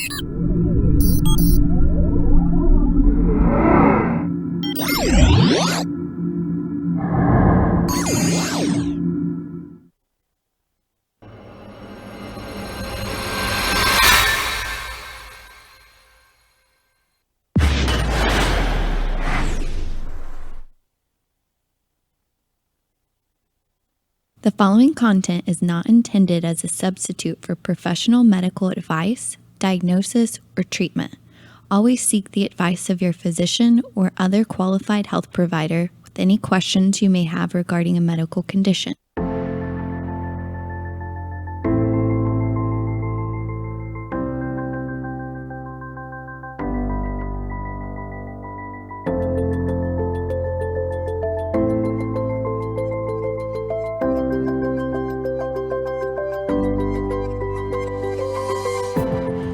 The following content is not intended as a substitute for professional medical advice, diagnosis, or treatment. Always seek the advice of your physician or other qualified health provider with any questions you may have regarding a medical condition.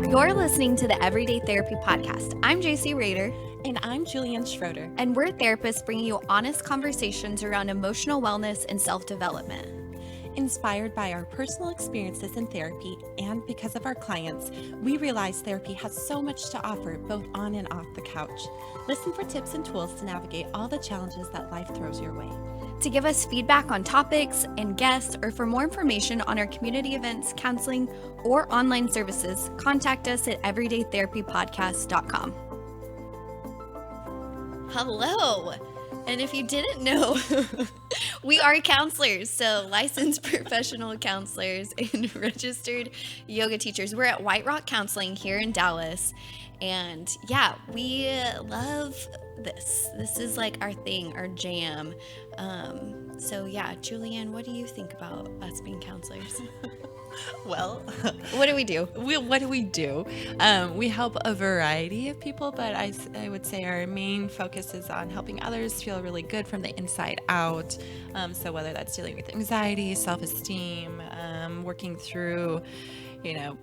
You're listening to the Everyday Therapy Podcast. I'm JC Rader. And I'm Julianne Schroeder. And we're therapists bringing you honest conversations around emotional wellness and self-development. Inspired by our personal experiences in therapy and because of our clients, we realize therapy has so much to offer both on and off the couch. Listen for tips and tools to navigate all the challenges that life throws your way. To give us feedback on topics and guests, or for more information on our community events, counseling, or online services, contact us at everydaytherapypodcast.com. Hello! And if you didn't know, we are counselors, so licensed professional counselors and registered yoga teachers. We're at White Rock Counseling here in Dallas, and yeah, we love this. This is like our thing, our jam. So yeah, Julianne, what do you think about us being counselors? Well, what do we do? We help a variety of people, but I would say our main focus is on helping others feel really good from the inside out. So whether that's dealing with anxiety, self-esteem, working through,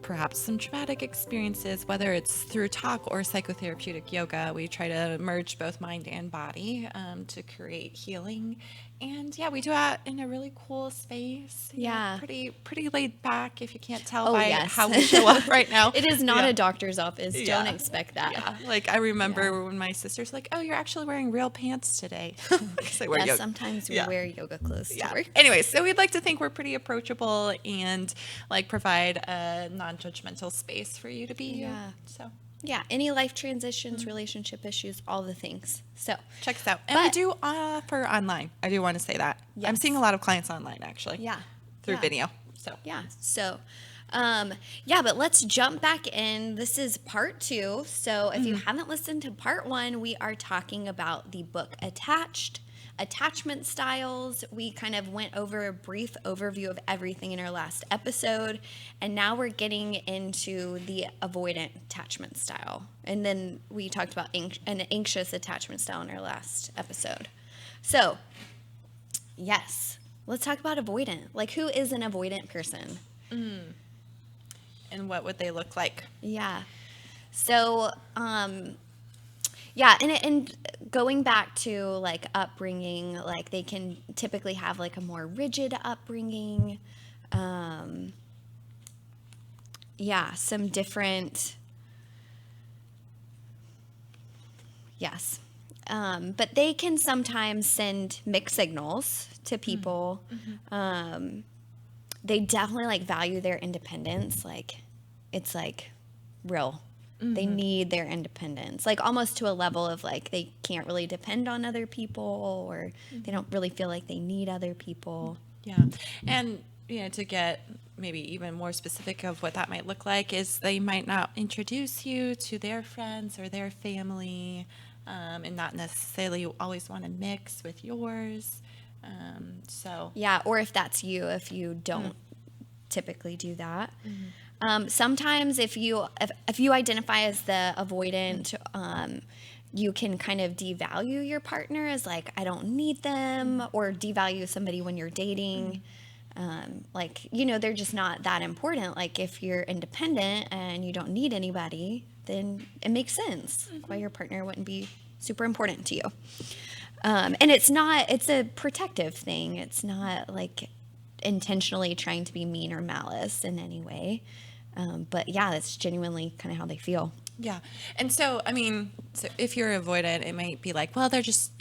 perhaps some traumatic experiences, whether it's through talk or psychotherapeutic yoga, we try to merge both mind and body to create healing. And yeah, we do that in a really cool space. Yeah. Pretty laid back, if you can't tell how we show up right now. It is not a doctor's office. Don't expect that. Yeah. Like I remember when my sister's like, "Oh, you're actually wearing real pants today." Sometimes we wear yoga clothes to work. Anyway, so we'd like to think we're pretty approachable and like provide a non-judgmental space for you to be. Yeah. So. Yeah, any life transitions, relationship issues, all the things. So check us out. And we do offer online. I do want to say that. Yes. I'm seeing a lot of clients online, actually. Yeah. Through video. So yeah. So but let's jump back in. This is part 2. So if you haven't listened to part 1, we are talking about the book Attachment Styles. We kind of went over a brief overview of everything in our last episode, and now we're getting into the avoidant attachment style. And then we talked about an anxious attachment style in our last episode. So, yes, let's talk about avoidant. Like, who is an avoidant person? And what would they look like? Yeah. So, and going back to like upbringing, like they can typically have like a more rigid upbringing. Some different. Yes. But they can sometimes send mixed signals to people. They definitely like value their independence. Like it's like real. They need their independence, like almost to a level of like they can't really depend on other people, or they don't really feel like they need other people. Yeah. And, to get maybe even more specific of what that might look like is they might not introduce you to their friends or their family, and not necessarily always want to mix with yours. Yeah, or if that's you, if you don't typically do that. Sometimes if you identify as the avoidant, you can kind of devalue your partner as like, I don't need them, or devalue somebody when you're dating. They're just not that important. Like if you're independent and you don't need anybody, then it makes sense why your partner wouldn't be super important to you. And it's a protective thing. It's not like intentionally trying to be mean or malice in any way. But yeah, that's genuinely kind of how they feel. Yeah. And so, I mean, so if you're avoidant, it might be like, well,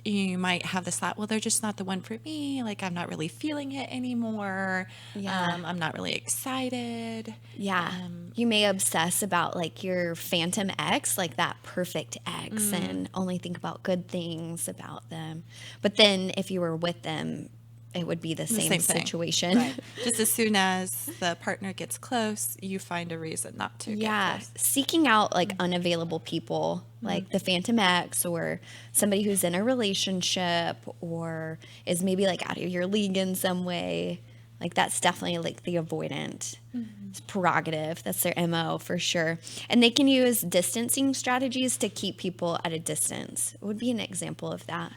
you might have this thought, well, they're just not the one for me. Like, I'm not really feeling it anymore. Yeah. I'm not really excited. Yeah. You may obsess about like your phantom ex, like that perfect ex, and only think about good things about them. But then if you were with them, it would be the same situation. Right. Just as soon as the partner gets close, you find a reason not to get close. Seeking out like unavailable people, like the phantom ex, or somebody who's in a relationship or is maybe like out of your league in some way. Like that's definitely like the avoidant prerogative. That's their MO for sure. And they can use distancing strategies to keep people at a distance. What would be an example of that?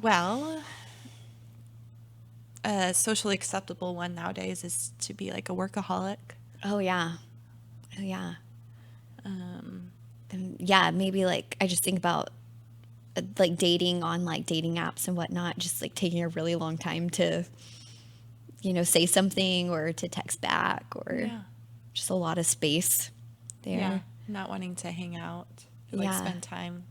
Well, a socially acceptable one nowadays is to be like a workaholic. Oh, yeah. Oh, yeah. Yeah, maybe like I just think about like dating on like dating apps and whatnot, just like taking a really long time to, say something or to text back or just a lot of space there. Yeah, not wanting to hang out, like spend time.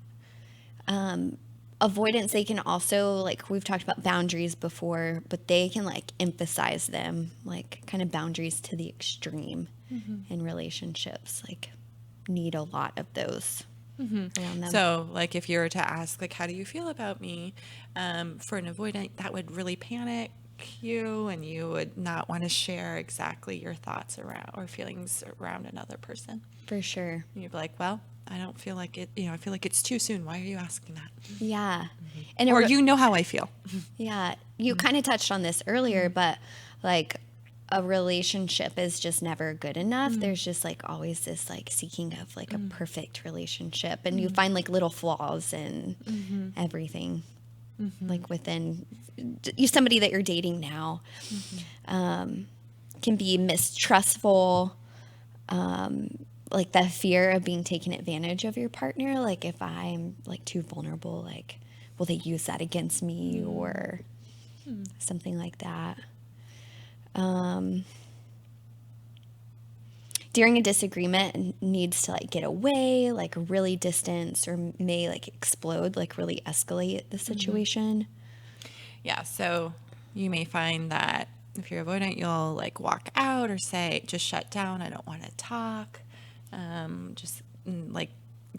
Avoidance, they can also, like we've talked about boundaries before, but they can like emphasize them, like kind of boundaries to the extreme in relationships, like need a lot of those around them. So like if you were to ask like, how do you feel about me? For an avoidant, that would really panic you and you would not want to share exactly your thoughts around or feelings around another person. For sure. And you'd be like, well, I don't feel like it, I feel like it's too soon. Why are you asking that? Yeah. And or you know how I feel. Yeah. You kind of touched on this earlier, but like a relationship is just never good enough. There's just like always this like seeking of like a perfect relationship, and you find like little flaws in everything. Like within somebody that you're dating now can be mistrustful, like the fear of being taken advantage of your partner. Like if I'm like too vulnerable, like will they use that against me or something like that. During a disagreement, needs to like get away, like really distance, or may like explode, like really escalate the situation. Yeah, so you may find that if you're avoidant, you'll like walk out or say, just shut down, I don't want to talk. Just like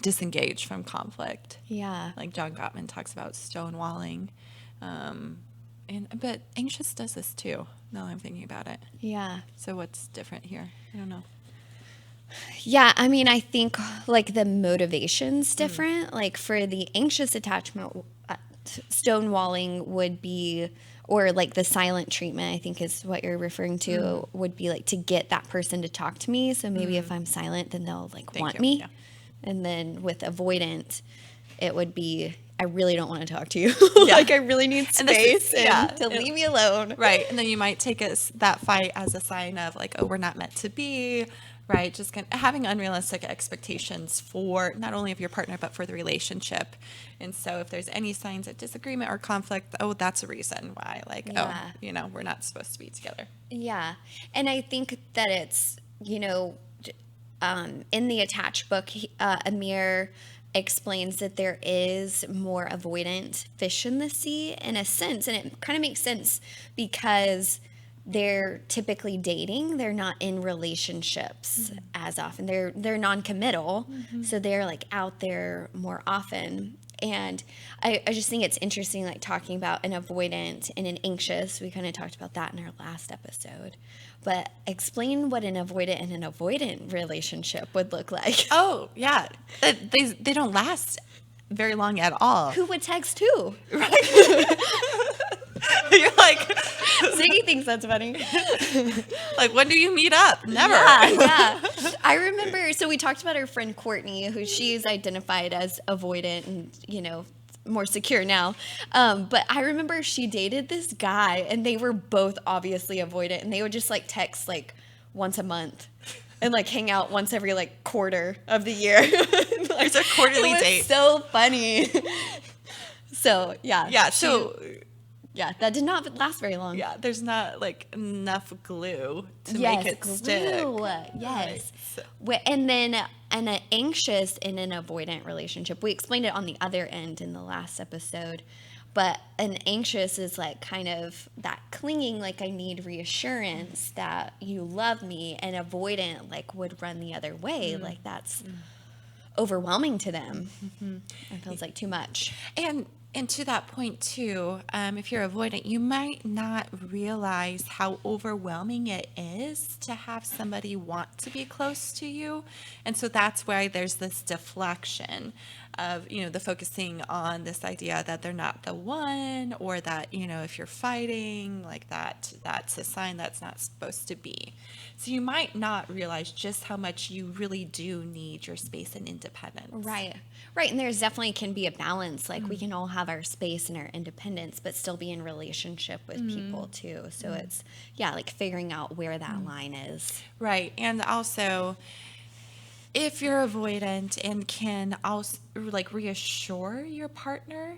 disengage from conflict. Yeah. Like John Gottman talks about stonewalling. But anxious does this too, now that I'm thinking about it. Yeah. So what's different here? I don't know. Yeah, I mean, I think like the motivation's different. Like for the anxious attachment, stonewalling would be, or like the silent treatment, I think is what you're referring to, would be like to get that person to talk to me. So maybe if I'm silent, then they'll like want me. Yeah. And then with avoidant, it would be, I really don't want to talk to you. Like I really need space to leave me alone. Right. And then you might take that fight as a sign of like, oh, we're not meant to be. Right. Just kind of having unrealistic expectations for not only of your partner, but for the relationship. And so if there's any signs of disagreement or conflict, oh, that's a reason why, like, we're not supposed to be together. Yeah. And I think that it's, in the attached book, Amir explains that there is more avoidant fish in the sea in a sense. And it kind of makes sense because they're typically dating. They're not in relationships as often. They're non-committal, so they're like out there more often. And I just think it's interesting, like talking about an avoidant and an anxious. We kind of talked about that in our last episode. But explain what an avoidant and an avoidant relationship would look like. Oh, yeah. They don't last very long at all. Who would text who? Right? You're like, Ziggy thinks that's funny. Like, when do you meet up? Never. Yeah. I remember, so we talked about our friend Courtney, who she's identified as avoidant and, more secure now. But I remember she dated this guy and they were both obviously avoidant, and they would just like text like once a month and like hang out once every like quarter of the year. Like, it's a quarterly date. So funny. So, yeah. Yeah. So Yeah, that did not last very long. Yeah, there's not like enough glue to Yes, make it glue. stick. Yes. Right, And then an anxious in an avoidant relationship, we explained it on the other end in the last episode, but an anxious is like kind of that clinging, like I need reassurance that you love me, and avoidant like would run the other way. Like that's overwhelming to them. It feels like too much. And to that point too, if you're avoidant, you might not realize how overwhelming it is to have somebody want to be close to you. And so that's why there's this deflection of, the focusing on this idea that they're not the one, or that, if you're fighting like that, that's a sign that's not supposed to be. So you might not realize just how much you really do need your space and independence. Right. And there's definitely can be a balance. Like we can all have our space and our independence, but still be in relationship with people too. So it's, like figuring out where that line is. Right. And also, if you're avoidant and can also like reassure your partner,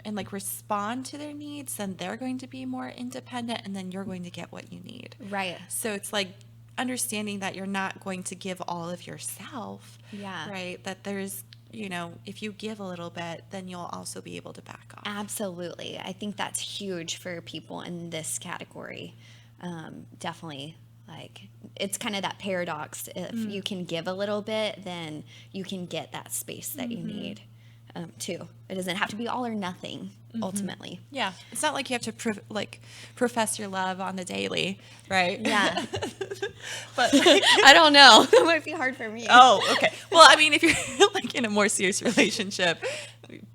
and like respond to their needs, then they're going to be more independent, and then you're going to get what you need. Right. So it's like understanding that you're not going to give all of yourself. Yeah. Right. That there's, if you give a little bit, then you'll also be able to back off. Absolutely. I think that's huge for people in this category. Definitely. Like it's kind of that paradox. If you can give a little bit, then you can get that space that you need. Too. It doesn't have to be all or nothing, ultimately. Yeah. It's not like you have to profess your love on the daily, right? Yeah. But I don't know. That might be hard for me. Oh, okay. Well, I mean, if you're like in a more serious relationship,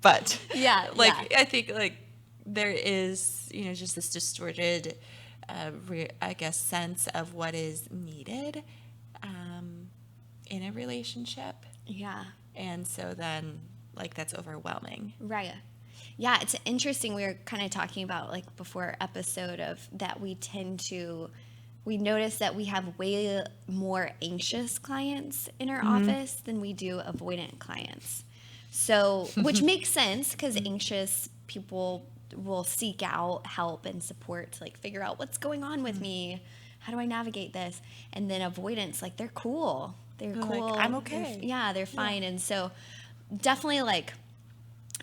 but I think like there is, just this distorted, sense of what is needed in a relationship. Yeah. And so then like that's overwhelming. Right. Yeah, it's interesting. We were kind of talking about like before our episode of that we notice that we have way more anxious clients in our office than we do avoidant clients. So, which makes sense because anxious people will seek out help and support to like figure out what's going on with me. How do I navigate this? And then avoidance, like they're cool. They're cool. Like, I'm okay. They're fine. And so definitely like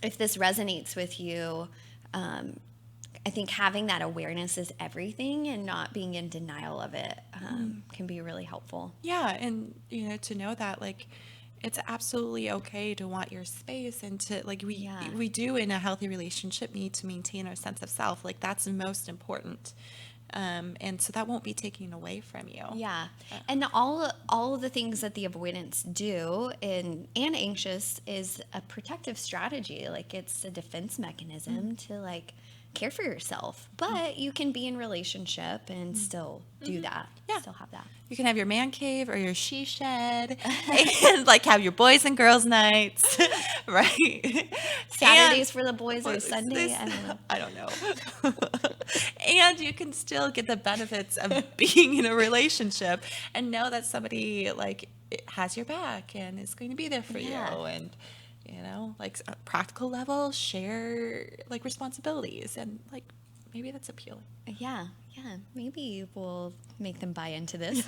if this resonates with you, I think having that awareness is everything, and not being in denial of it can be really helpful. Yeah. And, to know that like it's absolutely okay to want your space, and to like we do in a healthy relationship need to maintain our sense of self. Like that's the most important. And so that won't be taken away from you. Yeah. And all of the things that the avoidants do and anxious is a protective strategy. Like it's a defense mechanism to like care for yourself, but you can be in relationship and still do that. Yeah. Still have that. You can have your man cave or your she shed and like have your boys and girls nights, right? Saturdays for the boys or Sunday. I don't know. And you can still get the benefits of being in a relationship and know that somebody like has your back and is going to be there for you, and like a practical level, share like responsibilities, and like maybe that's appealing. Yeah, maybe we'll make them buy into this.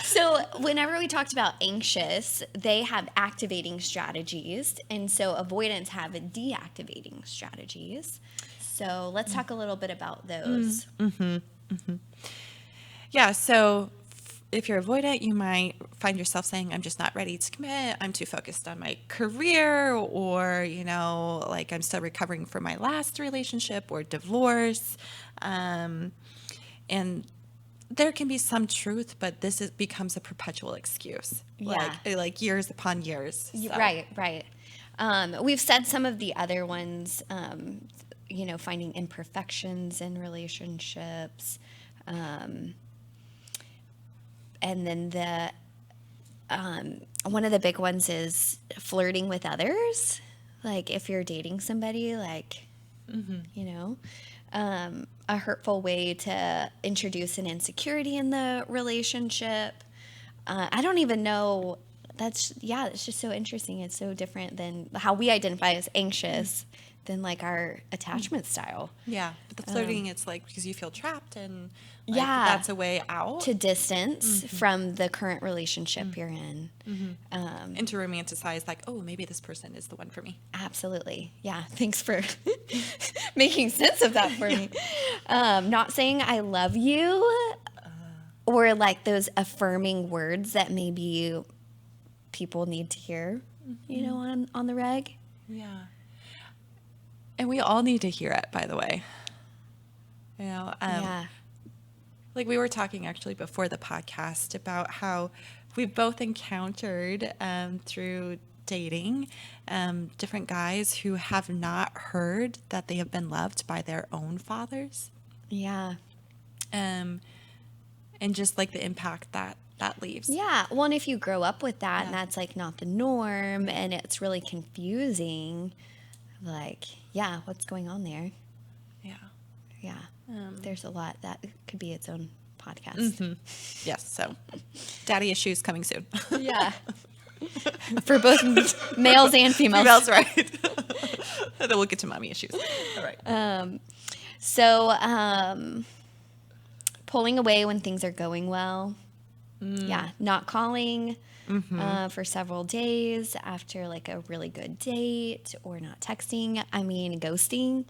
So whenever we talked about anxious, they have activating strategies, and so avoidants have deactivating strategies. So let's talk a little bit about those. Yeah, so if you're avoidant, you might find yourself saying, I'm just not ready to commit. I'm too focused on my career, or, like I'm still recovering from my last relationship or divorce. And there can be some truth, but this becomes a perpetual excuse. Yeah. Like years upon years. So. Right. We've said some of the other ones, finding imperfections in relationships. And then one of the big ones is flirting with others. Like if you're dating somebody, like, a hurtful way to introduce an insecurity in the relationship. I don't even know that's just so interesting. It's so different than how we identify as anxious than like our attachment style. Yeah. But the flirting, it's like because you feel trapped and like, yeah, that's a way out. To distance from the current relationship you're in. And to romanticize like, oh, maybe this person is the one for me. Absolutely. Yeah. Thanks for making sense of that for me. Not saying I love you or like those affirming words that maybe people need to hear, you know, on the reg. Yeah. And we all need to hear it, by the way. You know, like we were talking actually before the podcast about how we've both encountered through dating different guys who have not heard that they have been loved by their own fathers. Yeah. And just like the impact that leaves. Yeah. Well, and if you grow up with that and that's like not the norm and it's really confusing, like, yeah, what's going on there? Yeah. Yeah. There's a lot that could be its own podcast. Yes. So daddy issues coming soon. Yeah. For both males and females. Females, right. Then we'll get to mommy issues. All right. So pulling away when things are going well. Yeah. Not calling for several days after like a really good date, or not texting. I mean, ghosting.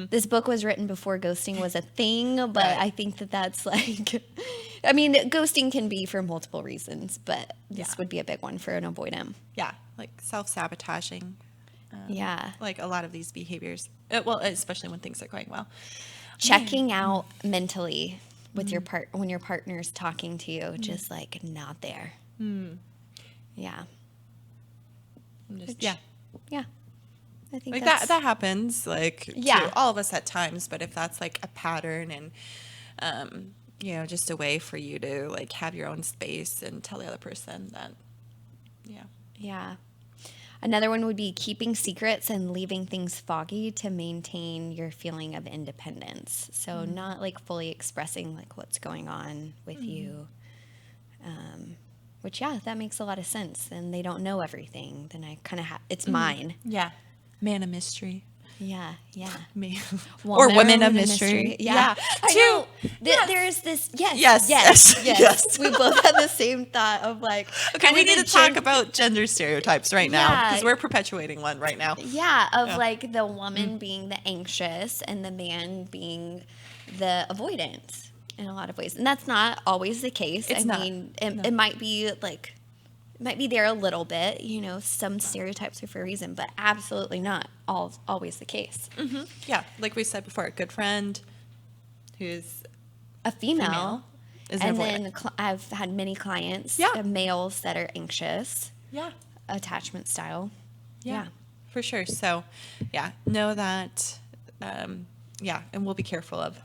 This book was written before ghosting was a thing, but I think that's like, I mean, ghosting can be for multiple reasons, but this would be a big one for an avoidant. Yeah. Like self-sabotaging. Yeah. Like a lot of these behaviors. Well, especially when things are going well. Checking out mentally with your when your partner's talking to you, just like not there. Yeah. Yeah. I think like that happens like to all of us at times, but if that's like a pattern and you know, just a way for you to like have your own space and tell the other person that yeah. Another one would be keeping secrets and leaving things foggy to maintain your feeling of independence. So not like fully expressing like what's going on with you. Which, that makes a lot of sense. And they don't know everything. Then I kind of it's mine. Yeah. Man of mystery. Yeah. Man. Or women of mystery. Yeah. I know. There's this. Yes. We both had the same thought of like. Okay, we need to talk about gender stereotypes right now because we're perpetuating one right now. Yeah, of like the woman being the anxious and the man being the avoidant in a lot of ways. And that's not always the case. It might be like. Might be there a little bit, you know, some stereotypes are for a reason, but absolutely not always the case. Yeah, like we said before, a good friend who's a female is and then I've had many clients, males that are anxious, attachment style. Yeah, for sure. So, know that, and we'll be careful of.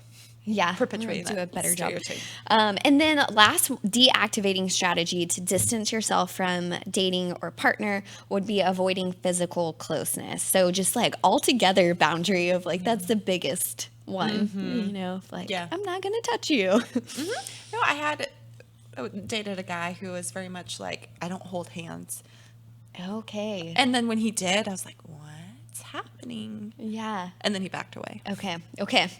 Perpetuating do a better job. Stereotype. And then last deactivating strategy to distance yourself from dating or partner would be avoiding physical closeness. So just like altogether boundary of like, that's the biggest one, you know, like I'm not going to touch you. No, I dated a guy who was very much like, I don't hold hands. Okay. And then when he did, I was like, what's happening? Yeah. And then he backed away. Okay.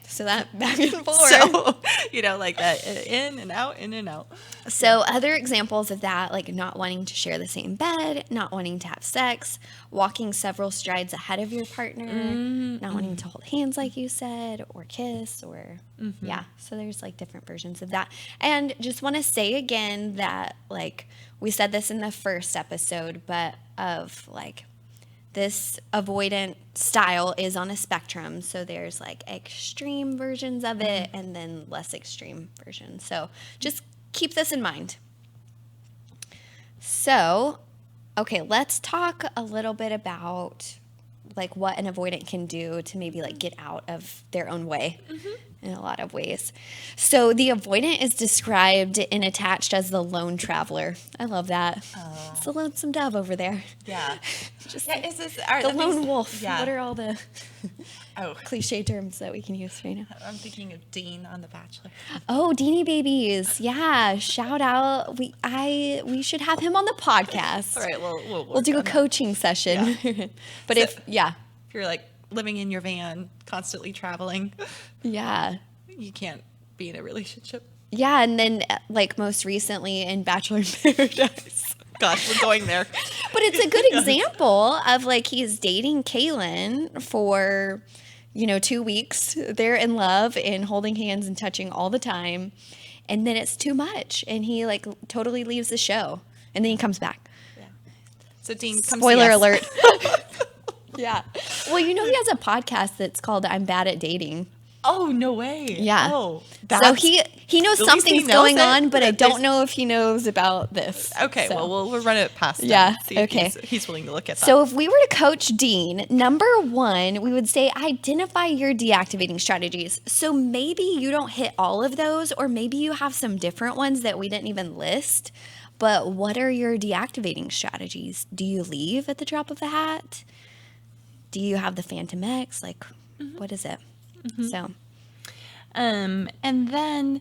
So that back and forth. So, you know, like that in and out, in and out. So other examples of that, like not wanting to share the same bed, not wanting to have sex, walking several strides ahead of your partner, not wanting to hold hands like you said, or kiss, or so there's like different versions of that. And just want to say again that like we said this in the first episode, but of like this avoidant style is on a spectrum. So there's like extreme versions of it and then less extreme versions. So just keep this in mind. So, okay, let's talk a little bit about like what an avoidant can do to maybe like get out of their own way in a lot of ways. So the avoidant is described and attached as the lone traveler. I love that. Oh. It's the lonesome dove over there. Yeah. Just the lone wolf. Yeah. What are all the... cliche terms that we can use right now. I'm thinking of Dean on The Bachelor. Oh, Deanie Babies. Yeah. Shout out. We should have him on the podcast. All right. We'll do a coaching session. Yeah. But so, if you're like living in your van, constantly traveling. Yeah. You can't be in a relationship. Yeah. And then like most recently in Bachelor in Paradise. Gosh, we're going there. But it's a good example of like he's dating Kaylin for, 2 weeks. They're in love and holding hands and touching all the time. And then it's too much. And he like totally leaves the show. And then he comes back. Yeah. So Dean comes Spoiler alert. Yeah. Well, he has a podcast that's called I'm Bad at Dating. Oh, no way. Yeah. Oh, so he knows something's going on, but I don't know if he knows about this. Okay. So. Well, we'll run it past him. Yeah. See if he's willing to look at that. So if we were to coach Dean, number 1, we would say identify your deactivating strategies. So maybe you don't hit all of those, or maybe you have some different ones that we didn't even list. But what are your deactivating strategies? Do you leave at the drop of a hat? Do you have the Phantom X? Like, what is it? So, and then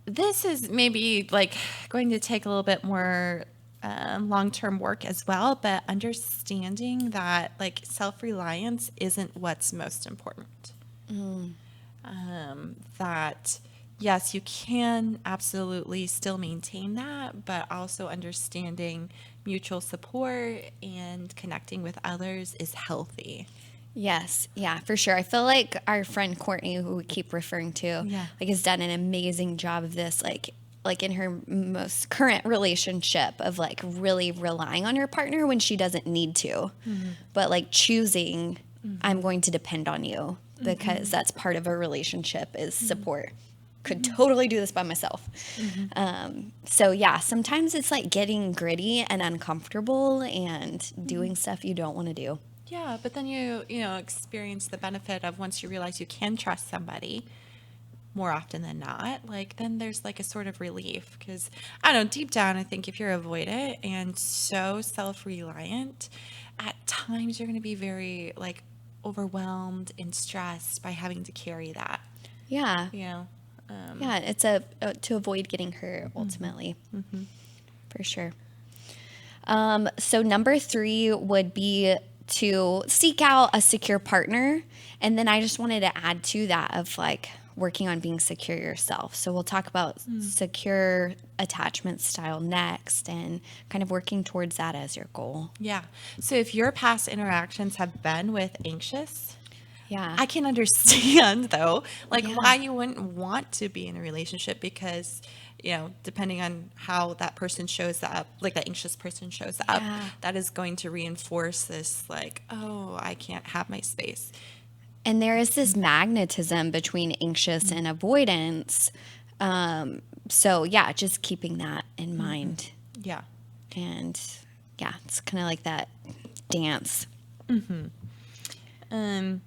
this is maybe like going to take a little bit more long-term work as well, but understanding that like self-reliance isn't what's most important. That yes, you can absolutely still maintain that, but also understanding mutual support and connecting with others is healthy. Yes. Yeah, for sure. I feel like our friend Courtney, who we keep referring to, like has done an amazing job of this, like in her most current relationship of like really relying on her partner when she doesn't need to, but like choosing, I'm going to depend on you because that's part of a relationship is support. Could totally do this by myself. So yeah, sometimes it's like getting gritty and uncomfortable and doing stuff you don't want to do. Yeah, but then you experience the benefit of once you realize you can trust somebody more often than not, like then there's like a sort of relief because I don't know, deep down, I think if you're avoidant and so self-reliant, at times you're going to be very like overwhelmed and stressed by having to carry that. Yeah. Yeah, it's to avoid getting hurt ultimately, for sure. So number 3 would be to seek out a secure partner. And then I just wanted to add to that of like working on being secure yourself. So we'll talk about secure attachment style next and kind of working towards that as your goal. Yeah. So if your past interactions have been with anxious, I can understand though, like why you wouldn't want to be in a relationship because depending on how that person shows up, like that anxious person shows up, that is going to reinforce this like, oh, I can't have my space. And there is this magnetism between anxious and avoidance. So yeah, just keeping that in mind. Yeah. And yeah, it's kind of like that dance. And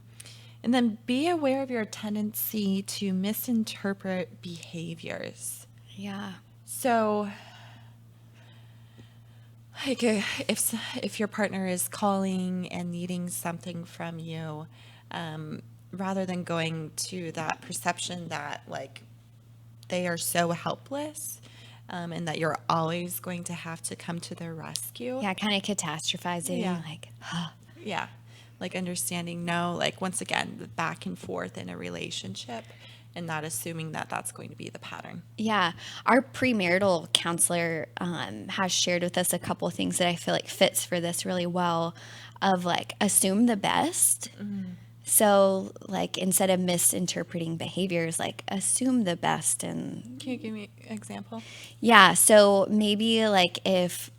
then be aware of your tendency to misinterpret behaviors. Yeah. So, like, if your partner is calling and needing something from you, rather than going to that perception that like they are so helpless, and that you're always going to have to come to their rescue. Yeah, kind of catastrophizing. Like, yeah, like understanding like once again the back and forth in a relationship. And not assuming that that's going to be the pattern. Yeah. Our premarital counselor has shared with us a couple of things that I feel like fits for this really well of like assume the best. So like instead of misinterpreting behaviors, like assume the best. And can you give me an example? Yeah. So maybe like if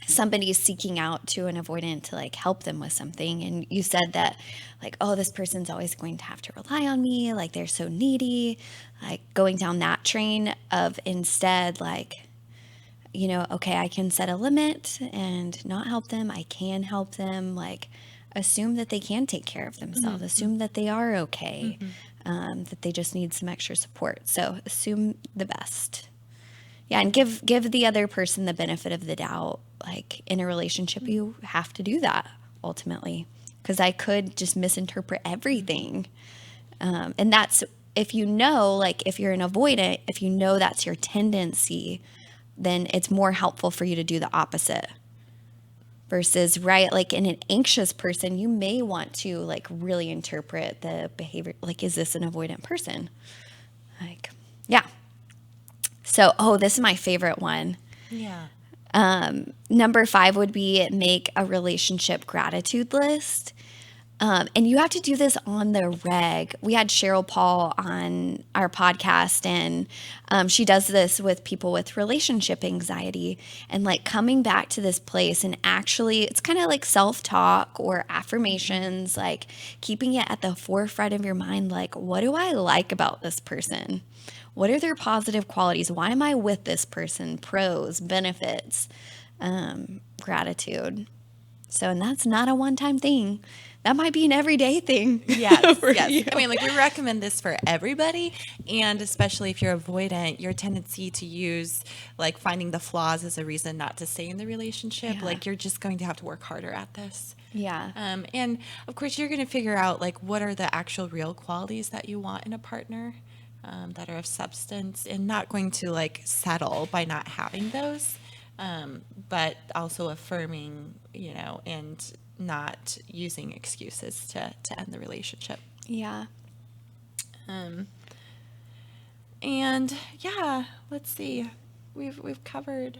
somebody is seeking out to an avoidant to like help them with something and you said that like, oh, this person's always going to have to rely on me, like they're so needy, like going down that train of instead like, okay, I can set a limit and not help them, I can help them, like assume that they can take care of themselves, assume that they are okay, that they just need some extra support. So assume the best. Yeah, and give the other person the benefit of the doubt. Like in a relationship, you have to do that ultimately because I could just misinterpret everything. And that's, if you know, like if you're an avoidant, if you know that's your tendency, then it's more helpful for you to do the opposite. Versus, right, like in an anxious person, you may want to like really interpret the behavior. Like, is this an avoidant person? Like, yeah. So, this is my favorite one. Yeah. Number 5 would be make a relationship gratitude list. And you have to do this on the reg. We had Cheryl Paul on our podcast, and she does this with people with relationship anxiety, and like coming back to this place and actually, it's kind of like self-talk or affirmations, like keeping it at the forefront of your mind. Like, what do I like about this person? What are their positive qualities? Why am I with this person? Pros, benefits, gratitude. So, and that's not a one-time thing. That might be an everyday thing. Yes, yes. You. I mean, like we recommend this for everybody, and especially if you're avoidant, your tendency to use like finding the flaws as a reason not to stay in the relationship, like you're just going to have to work harder at this. Yeah. And of course, you're going to figure out like what are the actual real qualities that you want in a partner that are of substance, and not going to like settle by not having those, but also affirming, and not using excuses to end the relationship. Yeah. And yeah, let's see. We've covered.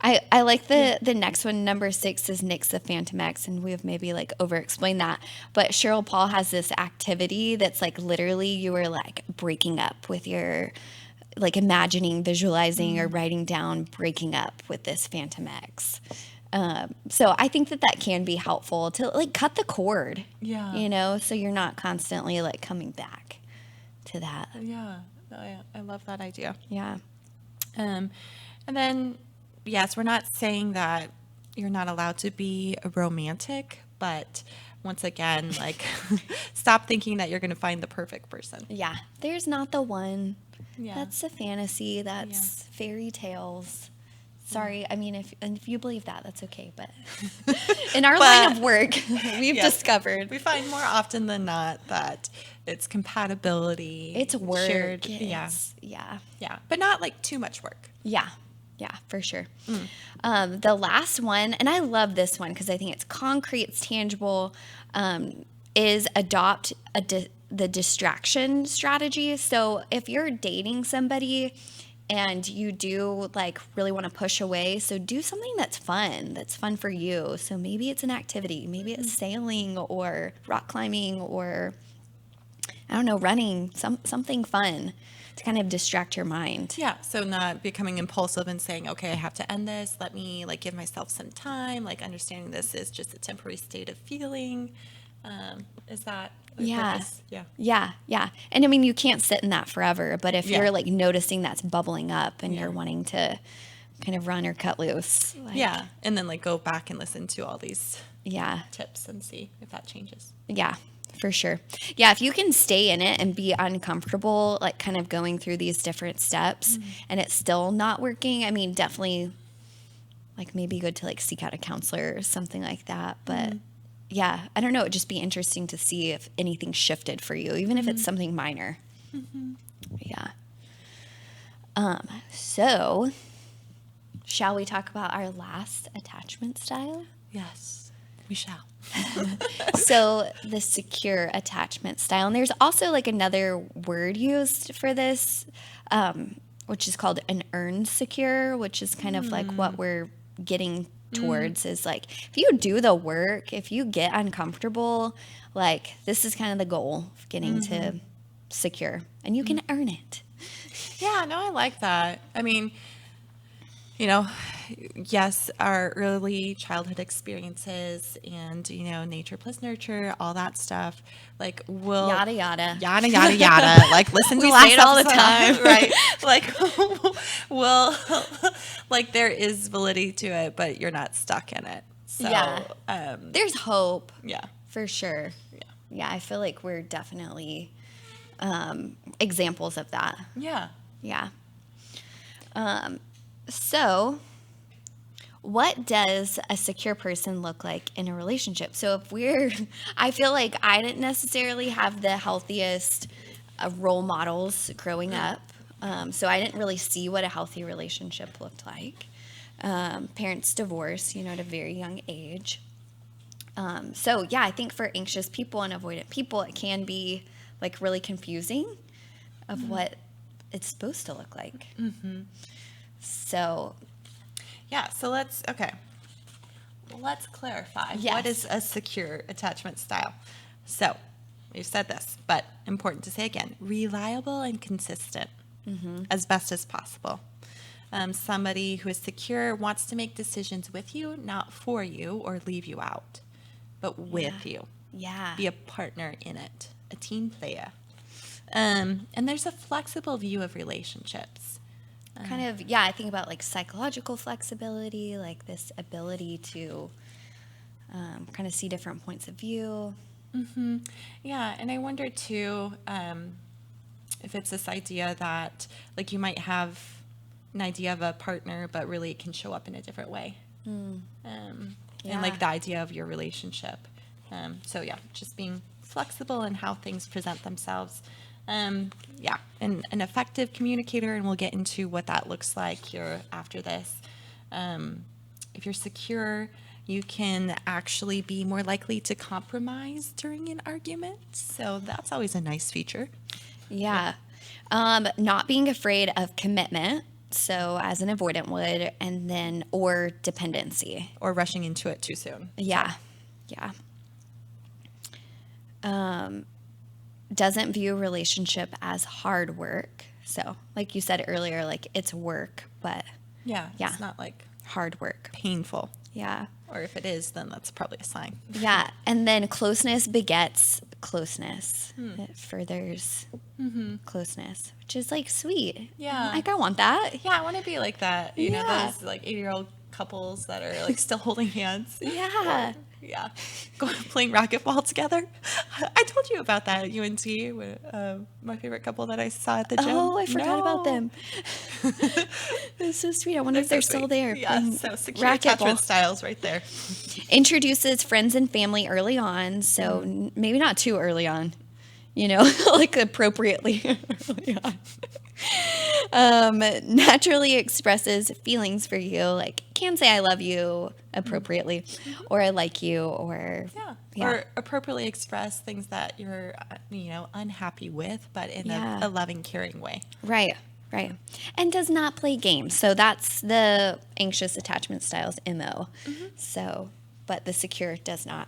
I like the next one. Number 6 is nix the Phantom X, and we have maybe like over explained that. But Cheryl Paul has this activity that's like literally you are like breaking up with your, like imagining, visualizing, or writing down breaking up with this Phantom X. So I think that can be helpful to like cut the cord, so you're not constantly like coming back to that. Yeah. I love that idea. Yeah. And then, yes, we're not saying that you're not allowed to be romantic, but once again, like stop thinking that you're going to find the perfect person. Yeah. There's not the one. Yeah. That's a fantasy. That's fairy tales. Sorry, I mean, if you believe that, that's okay. But in our line of work, we've discovered. We find more often than not that it's compatibility. It's work. Shared, Yeah. But not like too much work. Yeah, for sure. The last one, and I love this one because I think it's concrete, it's tangible, is adopt the distraction strategy. So if you're dating somebody and you do like really want to push away, so do something that's fun for you. So maybe it's an activity, maybe it's sailing or rock climbing or I don't know, running, something fun to kind of distract your mind. Yeah, so not becoming impulsive and saying, okay, I have to end this. Let me like give myself some time, like understanding this is just a temporary state of feeling. Is that purpose? Yeah. And I mean, you can't sit in that forever, but if you're like noticing that's bubbling up and you're wanting to kind of run or cut loose. Like, and then like go back and listen to all these tips and see if that changes. Yeah, for sure. Yeah, if you can stay in it and be uncomfortable, like kind of going through these different steps and it's still not working, I mean, definitely like maybe good to like seek out a counselor or something like that. But yeah, I don't know. It'd just be interesting to see if anything shifted for you, even if it's something minor. Yeah. So shall we talk about our last attachment style? Yes, we shall. So the secure attachment style, and there's also like another word used for this, which is called an earned secure, which is kind of like what we're getting towards is like, if you do the work, if you get uncomfortable, like this is kind of the goal of getting to secure, and you can earn it. Yeah, no, I like that. I mean, yes, our early childhood experiences and, nature plus nurture, all that stuff, like we'll yada yada. Like listen to we last say it all the time, right? Like we'll like there is validity to it, but you're not stuck in it. So there's hope. Yeah, for sure. Yeah, I feel like we're definitely examples of that. Yeah. So what does a secure person look like in a relationship? So I feel like I didn't necessarily have the healthiest role models growing up. So I didn't really see what a healthy relationship looked like. Parents divorce, at a very young age. So yeah, I think for anxious people and avoidant people, it can be like really confusing of what it's supposed to look like. So yeah, so let's clarify. Yes. What is a secure attachment style? So we've said this, but important to say again, reliable and consistent as best as possible. Somebody who is secure wants to make decisions with you, not for you or leave you out, but with you. Yeah. Be a partner in it, a team player. And there's a flexible view of relationships. I think about like psychological flexibility, like this ability to kind of see different points of view. Yeah, and I wonder too, if it's this idea that like you might have an idea of a partner, but really it can show up in a different way. And like the idea of your relationship. So yeah, just being flexible in how things present themselves. And an effective communicator, and we'll get into what that looks like here after this. If you're secure, you can actually be more likely to compromise during an argument. So that's always a nice feature. Yeah. Not being afraid of commitment. So as an avoidant would, and then, or dependency. Or rushing into it too soon. Yeah. Doesn't view relationship as hard work. So like you said earlier, like it's work, but it's not like hard work. painful. Yeah. Or if it is, then that's probably a sign. Yeah. And then closeness begets closeness. It furthers closeness, which is like sweet. Yeah. Like I want that. Yeah, I want to be like that. You know, Yeah. those like 80-year-old couples that are like still holding hands. Yeah. Yeah. Playing racquetball together. I told you about that at UNT, my favorite couple that I saw at the gym. Oh, I forgot about them. It's so sweet. I wonder if they're still there. Yeah, so secure attachment styles right there. Introduces friends and family early on, so maybe not too early on, like appropriately early on. Naturally expresses feelings for you, like can say I love you appropriately, or I like you, or or appropriately express things that you're unhappy with, but in a loving, caring way. Right. And does not play games. So that's the anxious attachment style's MO. So, but the secure does not.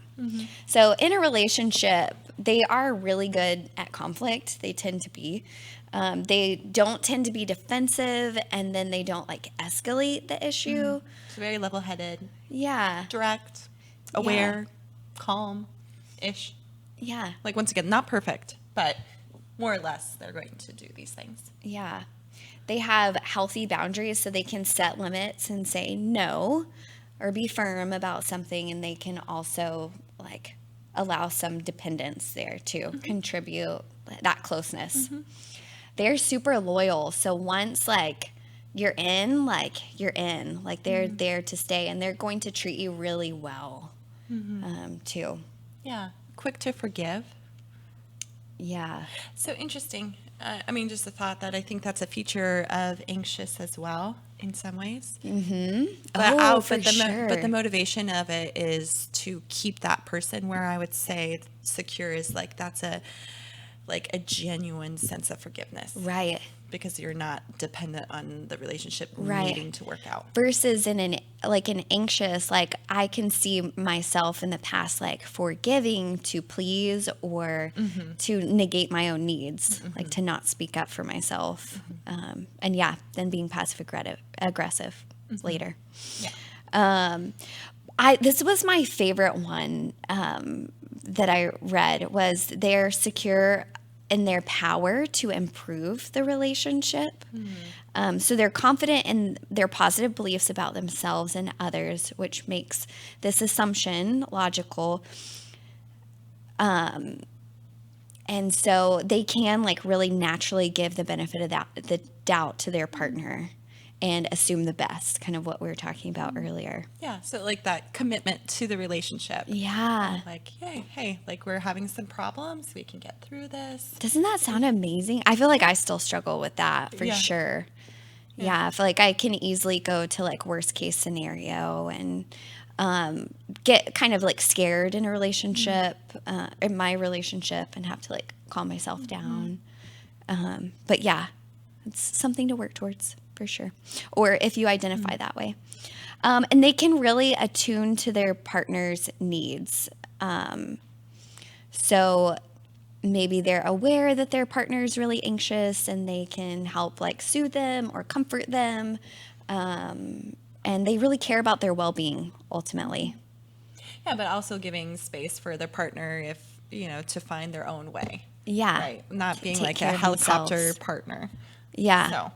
So in a relationship, they are really good at conflict. They tend to be. They don't tend to be defensive, and then they don't like escalate the issue. So very level-headed. Yeah. Direct, aware, calm-ish. Yeah. Like once again, not perfect, but more or less they're going to do these things. Yeah. They have healthy boundaries, so they can set limits and say no or be firm about something, and they can also like allow some dependence there to contribute that closeness. They're super loyal, so once like you're in, like they're there to stay, and they're going to treat you really well too. Yeah. Quick to forgive. Yeah. So interesting. Just the thought that I think that's a feature of anxious as well in some ways. But but the motivation of it is to keep that person, where I would say secure is like that's a genuine sense of forgiveness. Right. Because you're not dependent on the relationship needing to work out. Versus in an anxious, like I can see myself in the past, like forgiving to please or to negate my own needs, like to not speak up for myself. Then being passive aggressive later. Yeah. This was my favorite one that I read was they're secure in their power to improve the relationship. So they're confident in their positive beliefs about themselves and others, which makes this assumption logical. And so they can like really naturally give the benefit of the doubt to their partner and assume the best, kind of what we were talking about earlier. Yeah. So like that commitment to the relationship. Yeah. Like, hey, like we're having some problems. We can get through this. Doesn't that sound amazing? I feel like I still struggle with that for sure. Yeah. I feel like I can easily go to like worst case scenario and get kind of like scared in a relationship, in my relationship, and have to like calm myself down. But yeah, it's something to work towards for sure. Or if you identify that way. And they can really attune to their partner's needs. So maybe they're aware that their partner is really anxious and they can help like soothe them or comfort them. And they really care about their well-being ultimately. Yeah, but also giving space for their partner if, to find their own way. Yeah. Right. Not being like a helicopter partner. Yeah. So,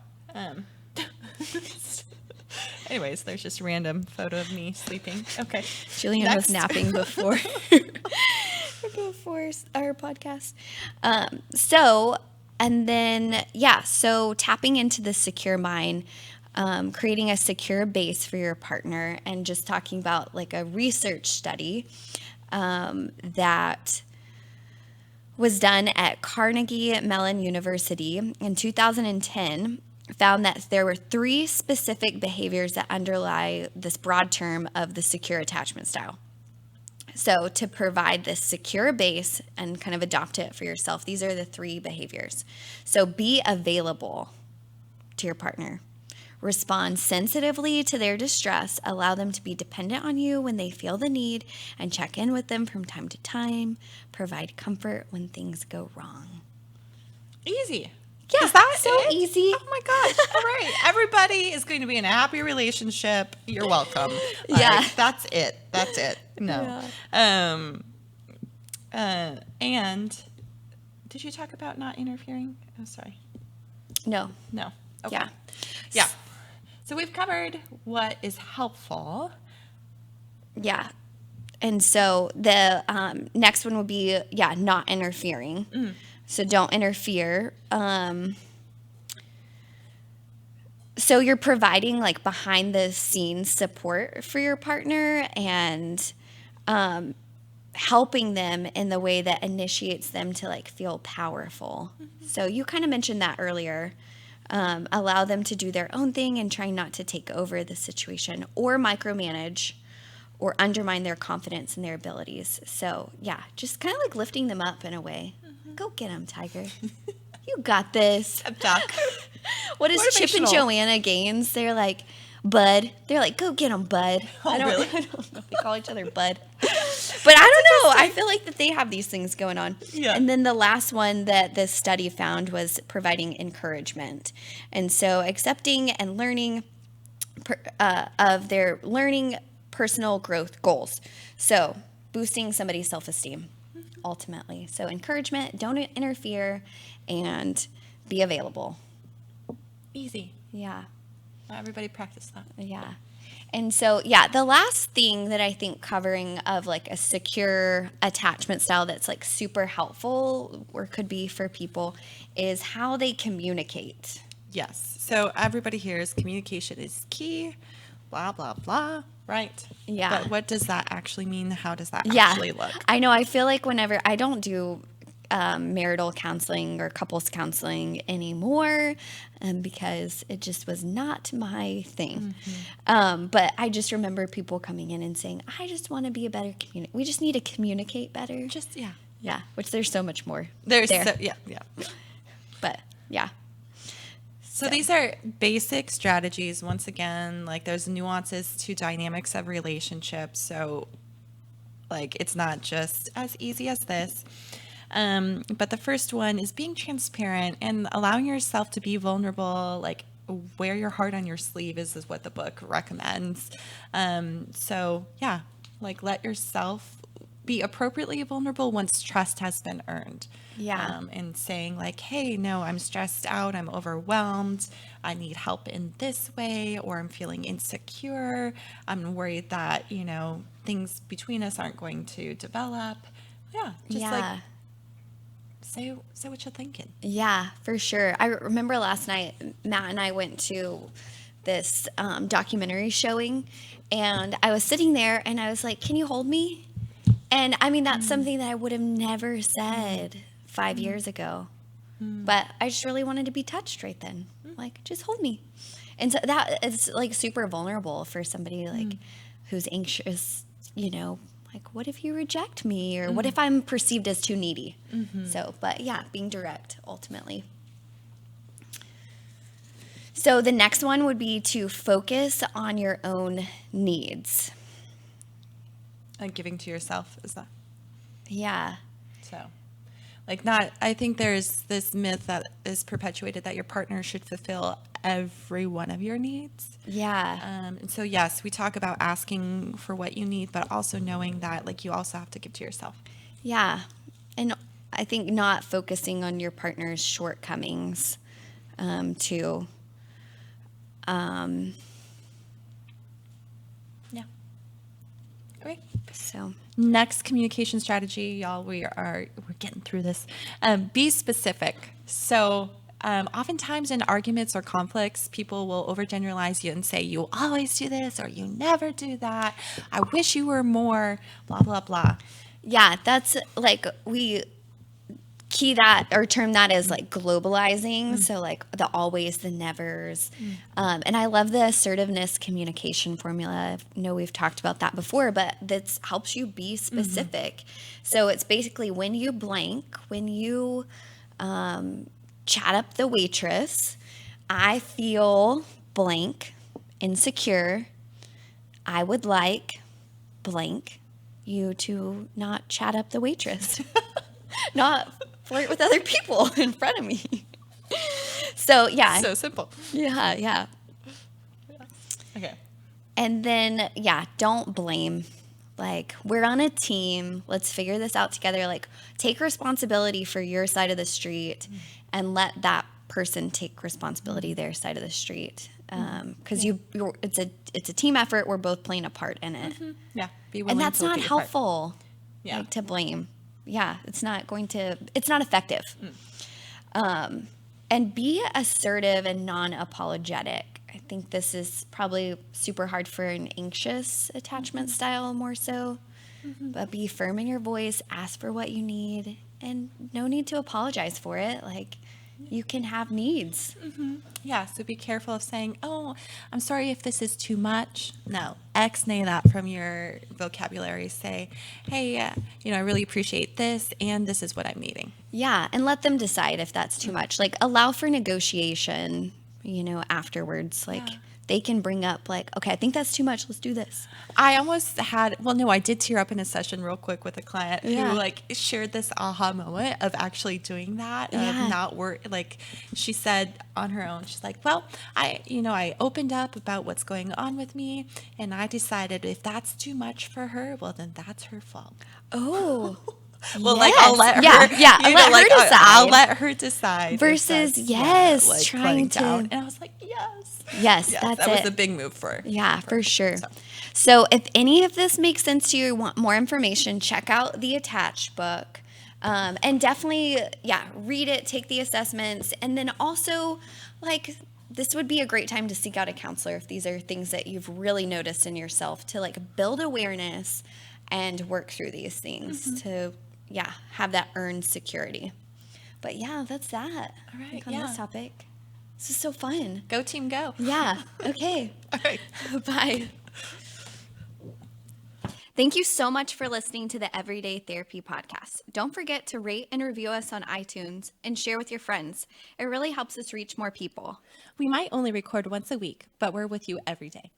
anyways, there's just a random photo of me sleeping. Okay. Julian was napping before our podcast. So tapping into the secure mind, creating a secure base for your partner, and just talking about like a research study that was done at Carnegie Mellon University in 2010, found that there were 3 specific behaviors that underlie this broad term of the secure attachment style. So to provide this secure base and kind of adopt it for yourself, these are the 3 behaviors. So be available to your partner. Respond sensitively to their distress. Allow them to be dependent on you when they feel the need, and check in with them from time to time. Provide comfort when things go wrong. Easy. Yeah, is that so easy. Oh my gosh. All right. Everybody is going to be in a happy relationship. You're welcome. Yeah. Like, that's it. That's it. No. Yeah. And did you talk about not interfering? Oh, sorry. No. Okay. Yeah. So we've covered what is helpful. Yeah. And so the next one would be, not interfering. So don't interfere. So you're providing like behind the scenes support for your partner and helping them in the way that initiates them to like feel powerful. So you kind of mentioned that earlier. Allow them to do their own thing and try not to take over the situation or micromanage or undermine their confidence in their abilities. So yeah, just kind of like lifting them up in a way. Go get them, Tiger. You got this. Doc. What is Chip and Joanna Gaines? They're like, Bud. They're like, go get them, Bud. Oh, really? I don't know if they call each other Bud. But I don't know. I feel like that they have these things going on. Yeah. And then the last one that this study found was providing encouragement. And so accepting and learning of their learning personal growth goals. So boosting somebody's self-esteem, ultimately. So encouragement, don't interfere, and be available. Easy. Yeah. Everybody practice that. Yeah. And so, the last thing that I think covering of like a secure attachment style that's like super helpful or could be for people is how they communicate. Yes. So everybody hears communication is key, blah, blah, blah, right? Yeah. But what does that actually mean? How does that actually look? I know. I feel like whenever I don't do marital counseling or couples counseling anymore because it just was not my thing. But I just remember people coming in and saying, I just want to be a better communicator. We just need to communicate better. Yeah. Which there's so much more. But So these are basic strategies. Once again, like there's nuances to dynamics of relationships. So like it's not just as easy as this. But the first one is being transparent and allowing yourself to be vulnerable, like wear your heart on your sleeve is what the book recommends. Like let yourself be appropriately vulnerable once trust has been earned. And saying like, hey, no, I'm stressed out. I'm overwhelmed. I need help in this way, or I'm feeling insecure. I'm worried that, things between us aren't going to develop. Like say what you're thinking. Yeah, for sure. I remember last night, Matt and I went to this documentary showing, and I was sitting there and I was like, can you hold me? And I mean, that's something that I would have never said 5 years ago, but I just really wanted to be touched right then. Like, just hold me. And so that is like super vulnerable for somebody like who's anxious, you know, like, what if you reject me? Or what if I'm perceived as too needy? So, but yeah, being direct ultimately. So the next one would be to focus on your own needs. And giving to yourself, is that? Yeah. So, like, not, I think there's this myth that is perpetuated that your partner should fulfill every one of your needs. Yeah. And so, yes, we talk about asking for what you need, but also knowing that, like, you also have to give to yourself. Yeah. And I think not focusing on your partner's shortcomings, too. Yeah. Okay. So next communication strategy, y'all, we're getting through this. Be specific. So oftentimes in arguments or conflicts, people will overgeneralize you and say, you always do this, or you never do that. I wish you were more, blah, blah, blah. yeah, that's like we key that or term that as like globalizing. So like the always, the nevers. And I love the assertiveness communication formula. I know we've talked about that before, but that helps you be specific. So it's basically when you blank, when you chat up the waitress, I feel blank, insecure. I would like blank you to not chat up the waitress, not flirt with other people in front of me. So yeah. So simple. Yeah, yeah. Okay. And then, yeah, don't blame. Like, we're on a team. Let's figure this out together. Like, take responsibility for your side of the street and let that person take responsibility their side of the street. Because it's a team effort. We're both playing a part in it. Yeah. Be willing And that's to look not at your part. helpful. Yeah. Like, to blame. Yeah, it's not effective. And be assertive and non-apologetic. I think this is probably super hard for an anxious attachment style more so. But be firm in your voice, ask for what you need, and no need to apologize for it. Like, you can have needs. Yeah, so be careful of saying, oh, I'm sorry if this is too much. No, X-nay that from your vocabulary. Say, hey, I really appreciate this, and this is what I'm needing. Yeah, and let them decide if that's too much. Like, allow for negotiation, afterwards. Like, they can bring up, like, okay, I think that's too much. Let's do this. I almost had, I did tear up in a session real quick with a client who shared this aha moment of actually doing that, of not she said on her own, she's like, well, I opened up about what's going on with me, and I decided if that's too much for her, well, then that's her fault. Oh. Well, yes. I'll let her. Yeah. Let her decide. I'll let her decide. Versus, trying to. Down. And I was like, yes. Yes, that was a big move for her. Yeah, for sure. So if any of this makes sense to you, want more information, check out the attached book. And definitely, read it, take the assessments. And then also, this would be a great time to seek out a counselor if these are things that you've really noticed in yourself, to build awareness and work through these things to have that earned security. But that's that. All right, on this topic. This is so fun. Go team, go. Yeah. Okay. All right. Bye. Thank you so much for listening to the Everyday Therapy Podcast. Don't forget to rate and review us on iTunes and share with your friends. It really helps us reach more people. We might only record once a week, but we're with you every day.